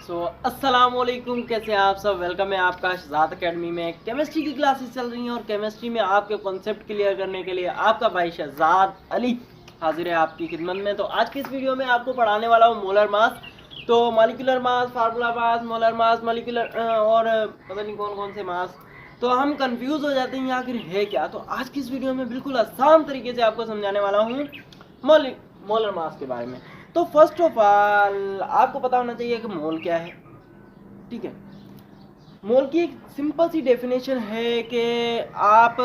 अस्सलाम वालेकुम, कैसे हैं आप सब। वेलकम है आपका शहजाद एकेडमी में। केमिस्ट्री की क्लासेस चल रही हैं और केमिस्ट्री में आपके कॉन्सेप्ट क्लियर करने के लिए आपका भाई शहजाद अली हाजिर है आपकी खिदमत में। तो आज की इस वीडियो में आपको पढ़ाने वाला हूँ मोलर मास। तो molecular mass, formula mass, molar mass, molecular और पता नहीं कौन कौन से मास, तो हम कंफ्यूज हो जाते हैं आखिर है क्या। तो आज की इस वीडियो में बिल्कुल आसान तरीके से आपको समझाने वाला हूँ मोलर मास के बारे में। तो फर्स्ट ऑफ ऑल आपको पता होना चाहिए कि मोल क्या है। ठीक है, मोल की एक सिंपल सी डेफिनेशन है कि आप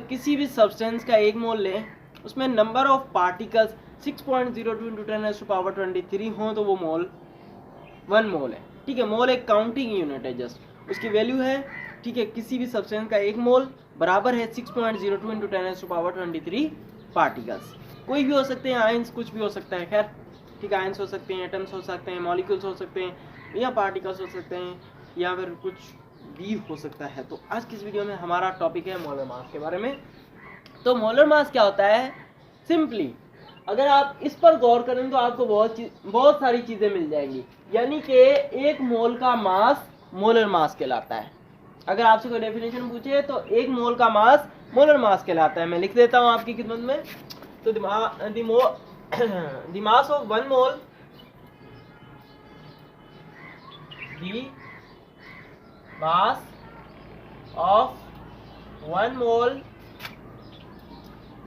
किसी भी सब्सटेंस का एक मोल लें, उसमें नंबर ऑफ पार्टिकल्स 6.02 इंटू 10⁻23 हो तो वो मोल 1 मोल है। ठीक है, मोल एक काउंटिंग यूनिट है, जस्ट उसकी वैल्यू है। ठीक है, किसी भी सब्सटेंस का एक मोल बराबर है 6.02 इंटू 10⁻23 पार्टिकल्स। कोई भी हो सकते हैं, आयंस कुछ भी हो सकता है। खैर ठीक है, आयंस हो सकते हैं, एटम्स हो सकते हैं, मॉलिक्यूल्स हो सकते हैं, या पार्टिकल्स हो सकते हैं, या फिर कुछ भी हो सकता है। तो आज की इस वीडियो में हमारा टॉपिक है मोलर मास के बारे में। तो मोलर मास क्या होता है, सिंपली अगर आप इस पर गौर करें तो आपको बहुत सारी चीज़ें मिल जाएंगी। यानी कि एक मोल का मास मोलर मास कहलाता है। अगर आपसे कोई डेफिनेशन पूछे तो एक मोल का मास मोलर मास कहलाता है। मैं लिख देता हूँ आपकी खिदमत में। तो the mass of 1 mole, the mass of 1 mole,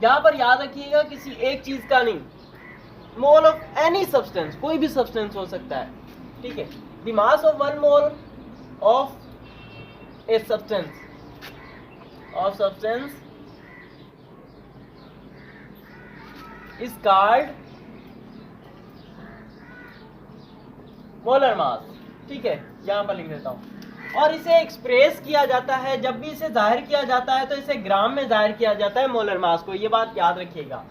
यहाँ पर याद रखिएगा किसी एक चीज का नहीं, मोल ऑफ एनी सब्सटेंस, कोई भी सब्सटेंस हो सकता है। ठीक है, the mass of 1 mole of a substance is called molar mass. ठीक है, यहां पर लिख देता हूं। और इसे एक्सप्रेस किया जाता है, जब भी इसे जाहिर किया जाता है तो इसे ग्राम में जाहिर किया जाता है मोलर मास को। ये बात याद रखिएगा।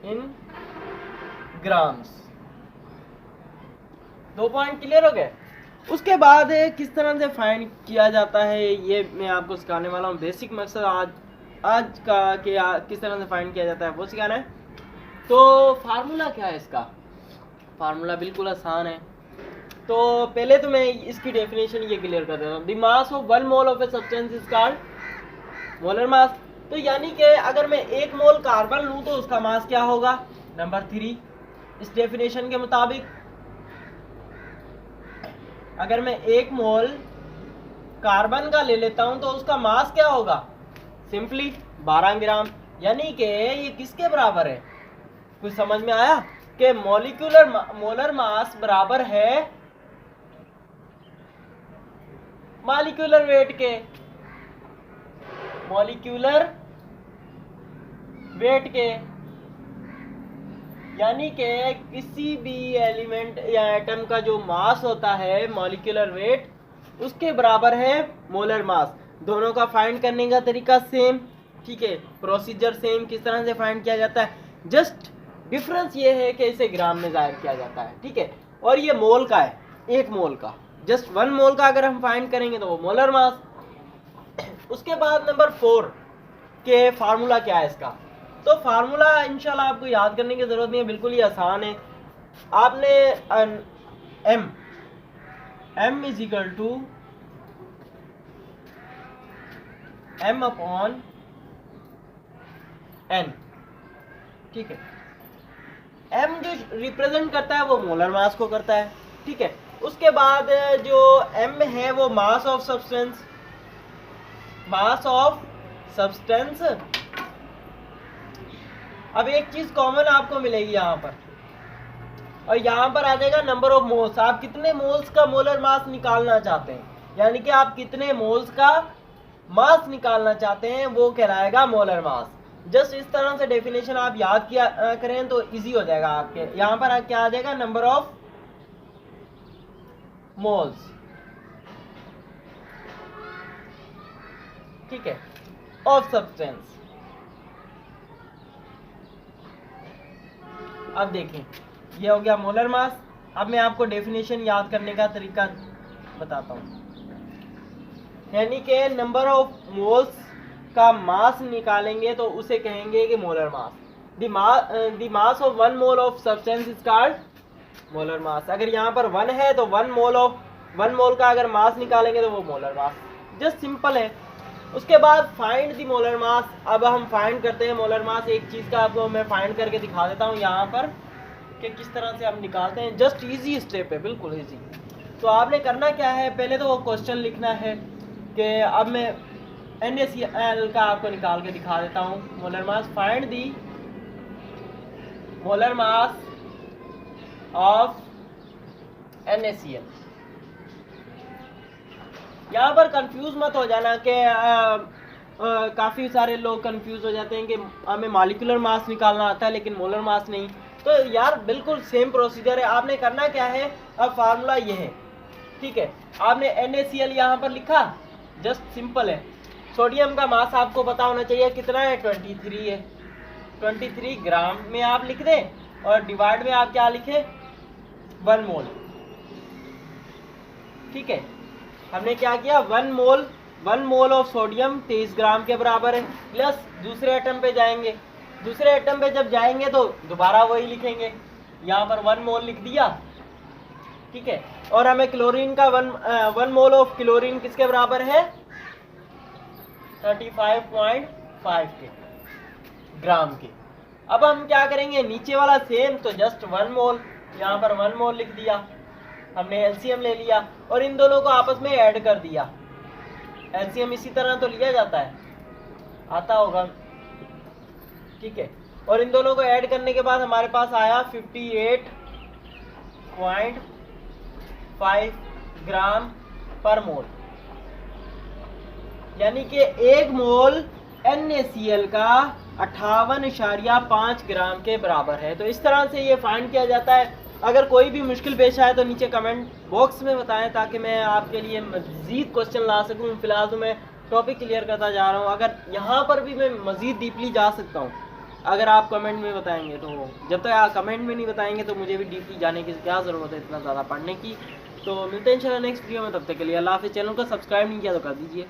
In grams. 2 पॉइंट क्लियर हो गए। उसके बाद किस तरह से फाइंड किया जाता है ये मैं आपको सिखाने वाला हूँ। बेसिक मकसद आज का कि किस तरह से फाइंड किया जाता है वो सिखाना है। तो फार्मूला क्या है इसका, फार्मूला बिल्कुल आसान है। तो पहले तो मैं इसकी डेफिनेशन ये क्लियर कर देता हूँ। The mass of 1 mole of a substance is called molar mass. तो यानी कि अगर मैं 1 मोल कार्बन लूँ तो उसका मास क्या होगा, नंबर 3। इस डेफिनेशन के मुताबिक अगर मैं 1 मोल कार्बन का ले लेता हूं तो उसका मास क्या होगा, सिंपली 12 ग्राम। यानी कि ये किसके बराबर है, कुछ समझ में आया कि मोलर मास बराबर है मॉलिक्यूलर वेट के। मॉलिक्यूलर वेट के यानी कि किसी भी एलिमेंट या एटम का जो मास होता है, मॉलिक्यूलर वेट, उसके बराबर है मोलर मास। दोनों का फाइंड करने का तरीका सेम। ठीक है, प्रोसीजर सेम। किस तरह से फाइंड किया जाता है, जस्ट डिफरेंस ये है कि इसे ग्राम में जाहिर किया जाता है। ठीक है, और ये मोल का है, 1 मोल का। जस्ट 1 मोल का अगर हम फाइंड करेंगे तो वो मोलर मास। उसके बाद नंबर 4 के फार्मूला क्या है इसका। तो फार्मूला इंशाल्लाह आपको याद करने की जरूरत नहीं है, बिल्कुल ही आसान है। आपने m is equal to m upon n। ठीक है, m जो रिप्रेजेंट करता है वो मोलर मास को करता है। ठीक है, उसके बाद जो m है वो मास ऑफ सब्सटेंस, अब एक चीज कॉमन आपको मिलेगी यहाँ पर, और यहाँ पर आ जाएगा नंबर ऑफ मोल्स। आप कितने मोल्स का मोलर मास निकालना चाहते हैं, यानी कि आप कितने मोल्स का मास निकालना चाहते हैं, वो कहलाएगा मोलर मास। जस्ट इस तरह से डेफिनेशन आप याद किया करें तो इजी हो जाएगा आपके। यहाँ पर क्या आ जाएगा, नंबर ऑफ मोल्स। ठीक है, ऑफ सब्सटेंस। अब देखें, ये हो गया मोलर मास। अब मैं आपको डेफिनेशन याद करने का तरीका बताता हूँ। यानी कि नंबर ऑफ मोल्स का मास निकालेंगे तो उसे कहेंगे कि molar mass. The mass of 1 mole of substance is called molar mass. अगर यहाँ पर 1 है तो 1 मोल का अगर मास निकालेंगे तो वो मोलर मास। जस्ट सिंपल है। उसके बाद फाइंड द मोलर मास। अब हम फाइंड करते हैं मोलर मास। एक चीज़ का आपको मैं फाइंड करके दिखा देता हूँ यहाँ पर कि किस तरह से हम निकालते हैं। जस्ट इजी स्टेप है, बिल्कुल इजी। तो आपने करना क्या है, पहले तो वो क्वेश्चन लिखना है कि अब मैं NaCl का आपको निकाल के दिखा देता हूँ। Molar mass, find the molar mass of NaCl। यहाँ पर कंफ्यूज मत हो जाना कि काफ़ी सारे लोग कंफ्यूज हो जाते हैं कि हमें मॉलिक्यूलर मास निकालना आता है लेकिन मोलर मास नहीं। तो यार बिल्कुल सेम प्रोसीजर है। आपने करना क्या है, अब फार्मूला ये है, ठीक है। आपने NaCl यहाँ पर लिखा, जस्ट सिंपल है। सोडियम का मास आपको पता होना चाहिए कितना है, 23 है। 23 ग्राम में आप लिख दें और डिवाइड में आप क्या लिखें, 1 मोल। ठीक है, हमने क्या किया, 1 मोल ऑफ सोडियम 23 ग्राम के बराबर है। प्लस दूसरे एटम पे जाएंगे, दूसरे एटम पे जब जाएंगे तो दोबारा वही लिखेंगे। यहाँ पर 1 मोल लिख दिया, ठीक है। और हमें क्लोरीन का 1 मोल ऑफ क्लोरीन किसके बराबर है, 35.5 के ग्राम के। अब हम क्या करेंगे, नीचे वाला सेम, तो जस्ट 1 मोल, यहाँ पर 1 मोल लिख दिया। हमने एलसीएम ले लिया और इन दोनों को आपस में ऐड कर दिया। एलसीएम इसी तरह तो लिया जाता है, आता होगा, ठीक है। और इन दोनों को ऐड करने के बाद हमारे पास आया 58.5 ग्राम पर मोल, यानी कि 1 मोल NaCl का 58.5 ग्राम के बराबर है। तो इस तरह से ये फाइंड किया जाता है। अगर कोई भी मुश्किल पेश आए तो नीचे कमेंट बॉक्स में बताएं ताकि मैं आपके लिए मज़ीद क्वेश्चन ला सकूं। फिलहाल तो मैं टॉपिक क्लियर करता जा रहा हूं। अगर यहाँ पर भी मैं मज़ीद डीपली जा सकता हूं अगर आप कमेंट में बताएंगे। तो जब तक आप कमेंट में नहीं बताएंगे तो मुझे भी डीपली जाने की क्या ज़रूरत है इतना ज़्यादा पढ़ने की। तो मिलते हैं इंशाल्लाह नेक्स्ट वीडियो में, तब तक के लिए अल्लाह हाफ़िज़। चैनल को सब्सक्राइब नहीं किया तो कर दीजिए।